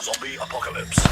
zombie apocalypse.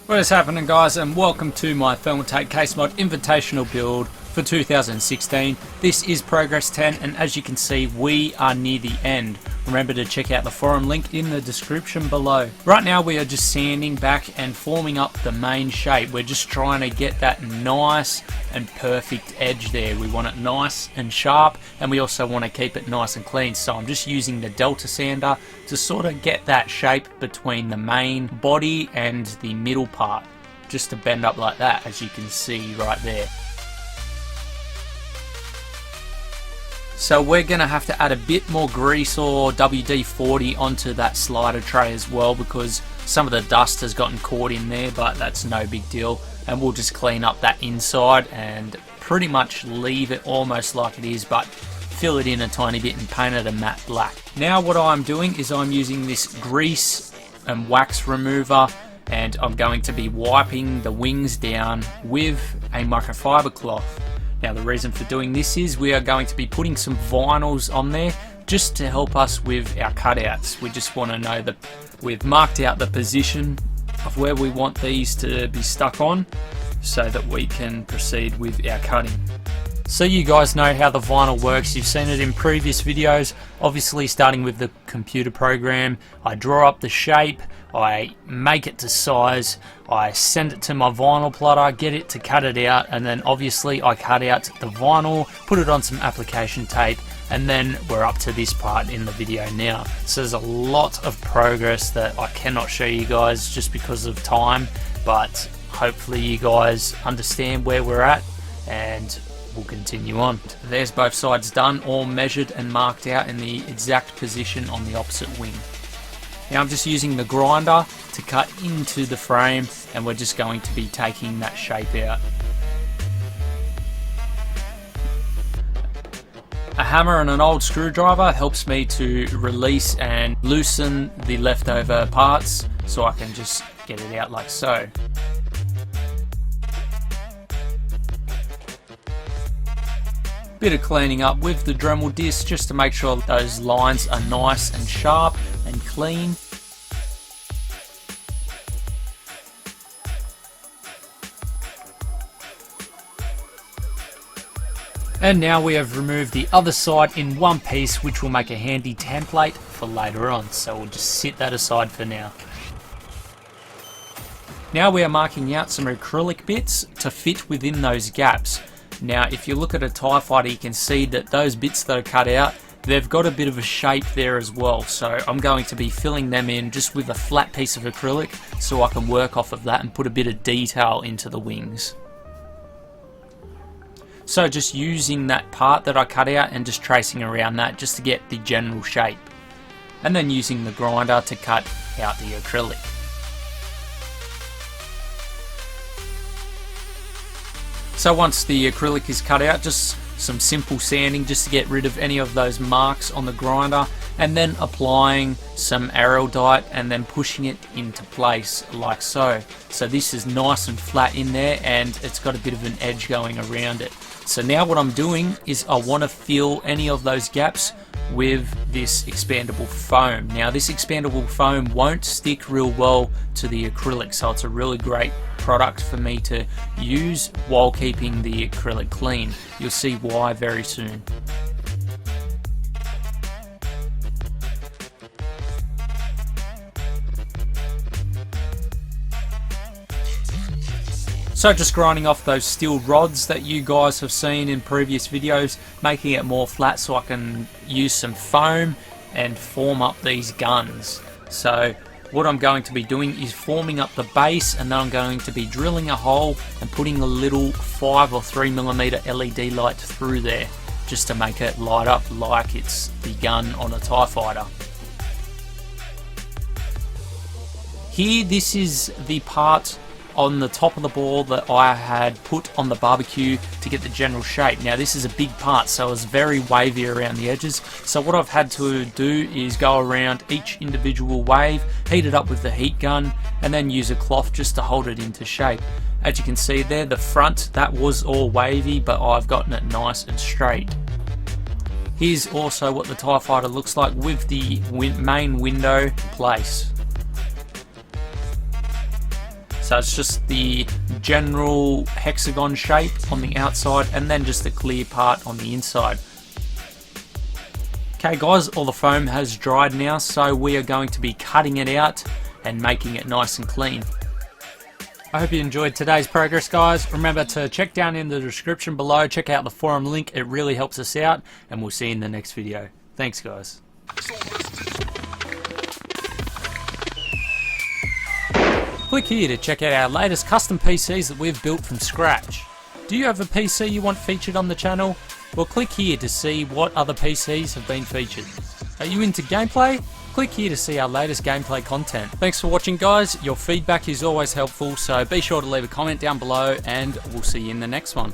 What is happening, guys, and welcome to my Thermaltake case mod invitational build for 2016. This is progress 10, and as you can see, we are near the end. Remember to check out the forum link in the description below. Right now we are just sanding back and forming up the main shape. We're just trying to get that nice and perfect edge there. We want it nice and sharp, and we also want to keep it nice and clean. So I'm just using the Delta sander to sort of get that shape between the main body and the middle part, just to bend up like that, as you can see right there. So we're going to have to add a bit more grease or WD-40 onto that slider tray as well, because some of the dust has gotten caught in there, but that's no big deal. And we'll just clean up that inside and pretty much leave it almost like it is, but fill it in a tiny bit and paint it a matte black. Now what I'm doing is I'm using this grease and wax remover, and I'm going to be wiping the wings down with a microfiber cloth. Now the reason for doing this is we are going to be putting some vinyls on there just to help us with our cutouts. We just want to know that we've marked out the position of where we want these to be stuck on so that we can proceed with our cutting. So you guys know how the vinyl works, you've seen it in previous videos. Obviously, starting with the computer program, I draw up the shape, I make it to size, I send it to my vinyl plotter, get it to cut it out, and then obviously I cut out the vinyl, put it on some application tape, and then we're up to this part in the video now. So there's a lot of progress that I cannot show you guys just because of time, but hopefully you guys understand where we're at, and we'll continue on. There's both sides done, all measured and marked out in the exact position on the opposite wing. Now I'm just using the grinder to cut into the frame, and we're just going to be taking that shape out. A hammer and an old screwdriver helps me to release and loosen the leftover parts, so I can just get it out like so. Bit of cleaning up with the Dremel disc just to make sure those lines are nice and sharp and clean. And now we have removed the other side in one piece, which will make a handy template for later on, so we'll just sit that aside for now. Now we are marking out some acrylic bits to fit within those gaps. Now if you look at a TIE fighter, you can see that those bits that are cut out, they've got a bit of a shape there as well, so I'm going to be filling them in just with a flat piece of acrylic so I can work off of that and put a bit of detail into the wings. So just using that part that I cut out and just tracing around that just to get the general shape, and then using the grinder to cut out the acrylic. So once the acrylic is cut out, just some simple sanding just to get rid of any of those marks on the grinder, and then applying some Araldite and then pushing it into place like so. So this is nice and flat in there, and it's got a bit of an edge going around it. So now what I'm doing is I want to fill any of those gaps with this expandable foam. Now this expandable foam won't stick real well to the acrylic, so it's a really great product for me to use while keeping the acrylic clean. You'll see why very soon. So just grinding off those steel rods that you guys have seen in previous videos, making it more flat so I can use some foam and form up these guns. So what I'm going to be doing is forming up the base, and then I'm going to be drilling a hole and putting a little 5 or 3mm LED light through there just to make it light up like it's the gun on a TIE fighter. Here, this is the part on the top of the ball that I had put on the barbecue to get the general shape. Now this is a big part, so it's very wavy around the edges, so what I've had to do is go around each individual wave, heat it up with the heat gun, and then use a cloth just to hold it into shape. As you can see there, the front, that was all wavy, but I've gotten it nice and straight. Here's also what the TIE Fighter looks like with the main window in place. So it's just the general hexagon shape on the outside and then just the clear part on the inside. Okay guys, all the foam has dried now, so we are going to be cutting it out and making it nice and clean. I hope you enjoyed today's progress, guys. Remember to check down in the description below, check out the forum link, it really helps us out, and we'll see you in the next video. Thanks guys. Click here to check out our latest custom PCs that we've built from scratch. Do you have a PC you want featured on the channel? Well, click here to see what other PCs have been featured. Are you into gameplay? Click here to see our latest gameplay content. Thanks for watching guys, your feedback is always helpful, so be sure to leave a comment down below and we'll see you in the next one.